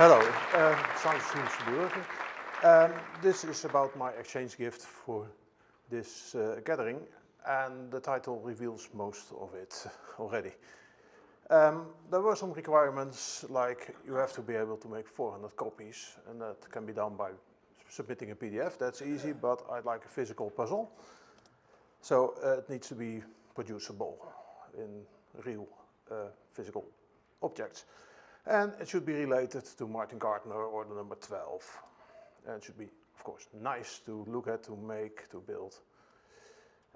Hello, sounds seems to be working. This is about my exchange gift for this gathering, and the title reveals most of it already. There were some requirements, like you have to be able to make 400 copies, and that can be done by submitting a PDF. That's easy, but I'd like a physical puzzle. So it needs to be producible in real physical objects. And it should be related to Martin Gardner or the number 12. And it should be, of course, nice to look at, to make, to build.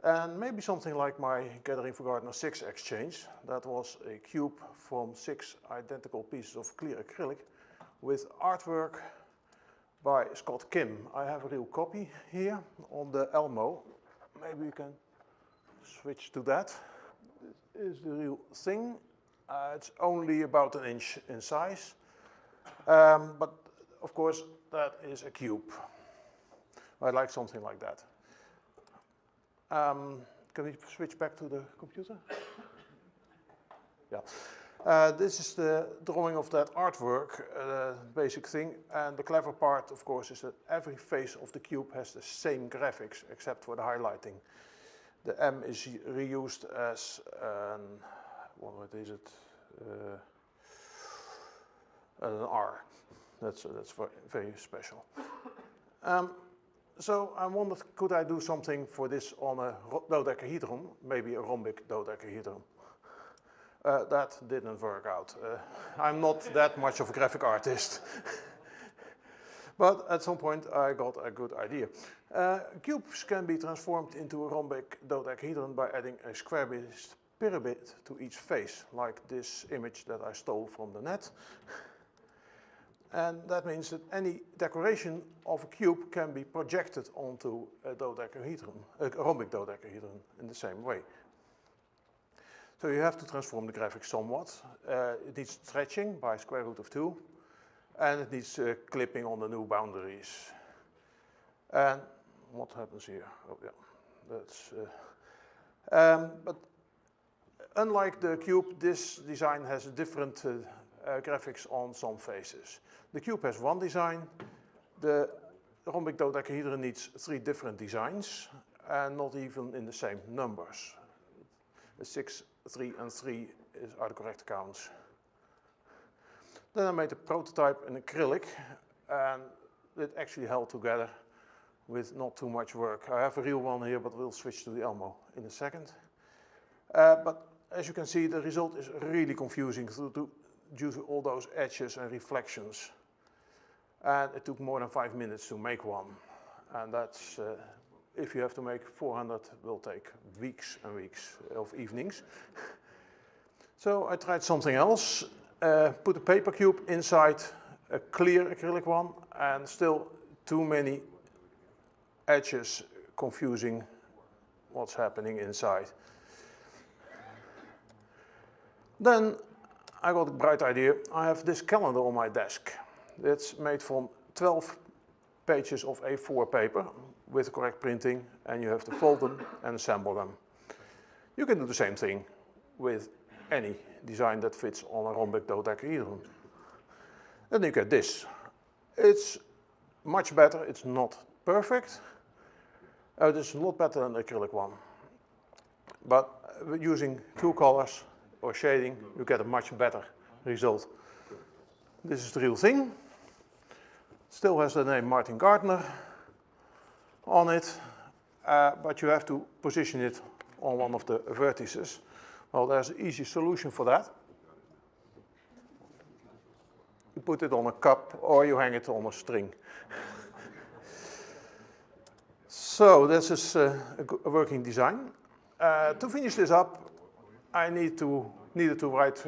And maybe something like my Gathering for Gardner 6 exchange. That was a cube from 6 identical pieces of clear acrylic with artwork by Scott Kim. I have a real copy here on the Elmo. Maybe you can switch to that. This is the real thing. It's only about an inch in size, but of course that is a cube. I'd like something like that. Can we switch back to the computer? Yeah. This is the drawing of that artwork, basic thing, and the clever part, of course, is that every face of the cube has the same graphics except for the highlighting. The M is reused as what is it? An R. That's very special. So I wondered, could I do something for this on a dodecahedron, maybe a rhombic dodecahedron? That didn't work out. I'm not that much of a graphic artist. But at some point I got a good idea. Cubes can be transformed into a rhombic dodecahedron by adding a square-based pyramid to each face, like this image that I stole from the net. And that means that any decoration of a cube can be projected onto a dodecahedron, a rhombic dodecahedron, in the same way. So you have to transform the graphics somewhat. It needs stretching by square root of 2, and it needs clipping on the new boundaries. And what happens here? Oh yeah, that's. But unlike the cube, this design has different graphics on some faces. The cube has one design. The rhombic dodecahedron needs 3 different designs, and not even in the same numbers. 6, 3, and 3 are the correct counts. Then I made a prototype in acrylic, and it actually held together with not too much work. I have a real one here, but we'll switch to the Elmo in a second. But as you can see, the result is really confusing due to all those edges and reflections. And it took more than 5 minutes to make one. And that's, if you have to make 400, it will take weeks and weeks of evenings. So I tried something else. Put a paper cube inside a clear acrylic one, and still too many edges confusing what's happening inside. Then I got a bright idea. I have this calendar on my desk. It's made from 12 pages of A4 paper with correct printing, and you have to fold them and assemble them. You can do the same thing with any design that fits on a rhombic dodecahedron. Then you get this. It's much better. It's not perfect. It's a lot better than the acrylic one. But using true colors or shading, you get a much better result. This is the real thing. Still has the name Martin Gardner on it, but you have to position it on one of the vertices. Well, there's an easy solution for that. You put it on a cup or you hang it on a string. So this is a working design. To finish this up, I needed to write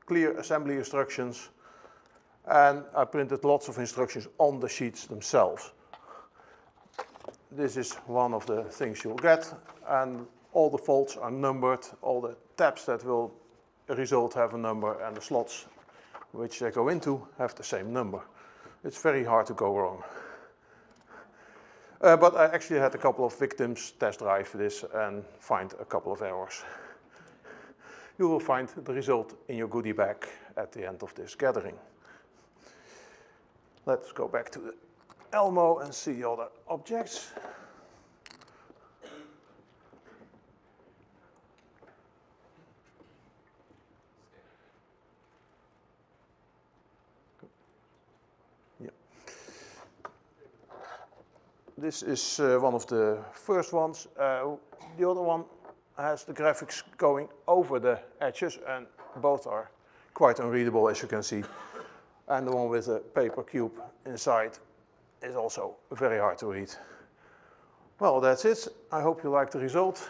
clear assembly instructions, and I printed lots of instructions on the sheets themselves. This is one of the things you'll get, and all the folds are numbered, all the tabs that will result have a number, and the slots which they go into have the same number. It's very hard to go wrong. But I actually had a couple of victims test drive this and find a couple of errors. You will find the result in your goodie bag at the end of this gathering. Let's go back to the Elmo and see other objects. Yeah. This is one of the first ones. The other one has the graphics going over the edges, and both are quite unreadable, as you can see. And the one with a paper cube inside is also very hard to read. Well, that's it. I hope you liked the result.